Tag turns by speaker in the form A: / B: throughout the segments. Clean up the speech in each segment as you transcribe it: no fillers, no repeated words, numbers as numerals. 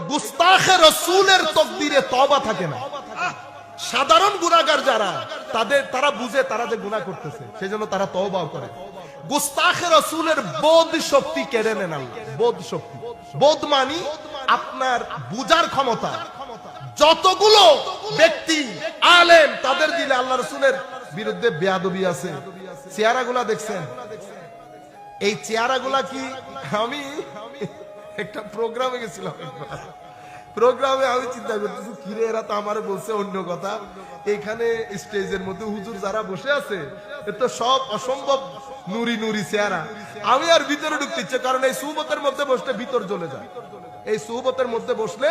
A: গুস্তাখে রাসূলের তাকদীরে তওবা থাকে না। সাধারণ গুনাহগার যারা তারা বুঝে তারা যে গুনাহ করতেছে, সেজন্য তারা তওবাও করে। গুস্তাখে রাসূলের বোধ শক্তি কেড়ে নেন আল্লাহ। বোধ শক্তি, বোধ মানি আপনার বুঝার ক্ষমতা। যতগুলো ব্যক্তি আলেম তাদের দিলে আল্লাহ রাসূলের বিরুদ্ধে বেয়াদবি আছে, চেহারাগুলা দেখছেন? এই চেহারাগুলা কি, আমি একটা প্রোগ্রামে গেছিলাম, প্রোগ্রামে আমি চিন্তা করতেছি কিরে এরা তো আমার বলছে অন্য কথা, এখানে স্টেজের মধ্যে হুজুর যারা বসে আছে এ তো সব অসম্ভব নুরি নুরি চেহারা। আমি আর ভিতরে ঢুকতে ইচ্ছে, কারণ এই সুহবতের মধ্যে বসলে ভিতর চলে যায়, এই সুহবতের মধ্যে বসলে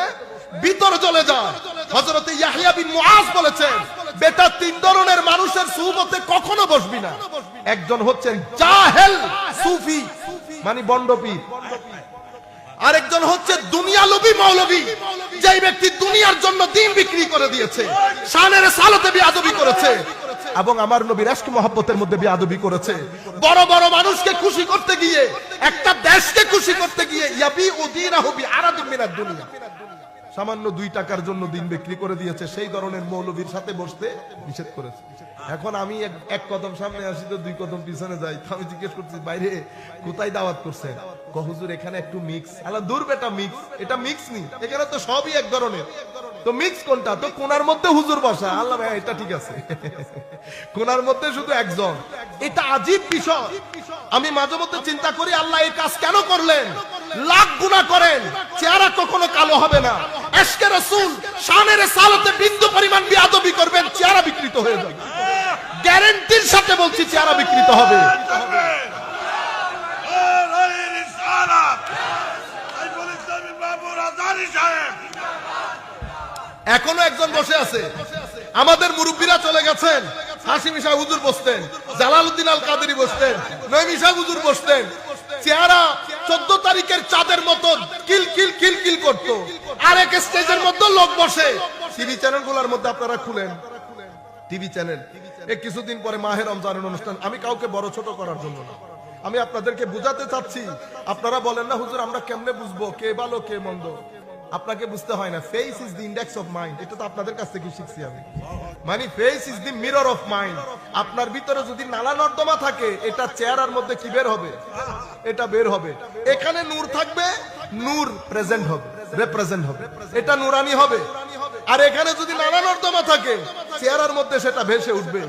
A: ভিতর চলে যায়। হযরত ইয়াহইয়া বিন মুআজ বলেছেন, বেটা তিন ধরনের মানুষের সুহবতে কখনো বসবি না। একজন হচ্ছেন জাহেল সুফি, মানে বন্ডপীর। আরেকজন হচ্ছে দুনিয়া লোভী মৌলবী, যেই ব্যক্তি দুনিয়ার জন্য দিন বিক্রি করে দিয়েছে, শানের সালতে বিয়াদবি করেছে এবং আমার নবীর ইশক মহব্বতের মধ্যে বিয়াদবি করেছে। বড় বড় মানুষকে খুশি করতে গিয়ে, একটা দেশকে খুশি করতে গিয়ে ইয়াবি উদিনাহু বিআরাদিন মিনাদ দুনিয়া, সামান্য 2 টাকার জন্য দিন বিক্রি করে দিয়েছে। সেই ধরনের মৌলবীর সাথে বসতে নিষেধ করেছে। এখন আমি এক কদম সামনে আসি তো 2 কদম পিছনে যাই। আমি জিজ্ঞেস করছি, বাইরে কোথায় দাওয়াত করছে? হুজুর এখানে একটু মিক্স। আল্লাহ দূর বেটা, মিক্স এটা মিক্স নি, এখানে তো সবই এক ধরনের। তো মিক্স কোনটা? তো কোনার মধ্যে হুজুর বসা। আল্লাহ ভাই এটা ঠিক আছে, কোনার মধ্যে শুধু একজন। এটা আজীব বিষয়। আমি মাঝে মধ্যে চিন্তা করি, আল্লাহ এই কাজ কেন করলেন? লাখ গুনাহ করেন, চেহারা কখনো কালো হবে না। ইশকে রাসূল শানের সালতে বিন্দু পরিমাণ বিয়াদবি করবেন, চেহারা বিকৃত হয়ে যাবে। গ্যারান্টির সাথে বলছি, চেহারা বিকৃত হবে। এখনো একজন বসে আছে। আমাদের মুরব্বীরা চলে গেছেন। হাশিমি শাহ হুজুর বসতেন, জালালউদ্দিন আল কাদেরী বসতেন, নঈমী শাহ হুজুর বসতেন। চেহারা 14 তারিখের চাঁদের মতো কিল কিল কিল কিল করতো। আরেক স্টেজের মধ্যে লোক বসে। টিভি চ্যানেলগুলোর মধ্যে আপনারা খুলেন, টিভি চ্যানেল, কিছুদিন পরে মাহে রমজানের অনুষ্ঠান। আমি কাউকে বড় ছোট করার জন্য না, আমি আপনাদেরকে বুঝাতে চাচ্ছি। আপনারা বলেন না হুজুর আমরা কেমনে বুঝবো কে ভালো কে মন্দ? আপনাকে বুঝতে হয় না। Face is the index of mind, এটা তো আপনাদের কাছ থেকে শিখছি আমি। মানে face is the mirror of mind. আপনার ভিতরে যদি নালা নর্দমা থাকে, এটা চেহারার মধ্যে কি বের হবে? এটা বের হবে। এখানে নূর থাকবে, নূর প্রেজেন্ট হবে, রিপ্রেজেন্ট হবে, এটা নুরানি হবে। আর এখানে যদি নালা নর্দমা থাকে, চেহারার মধ্যে সেটা ভেসে উঠবে।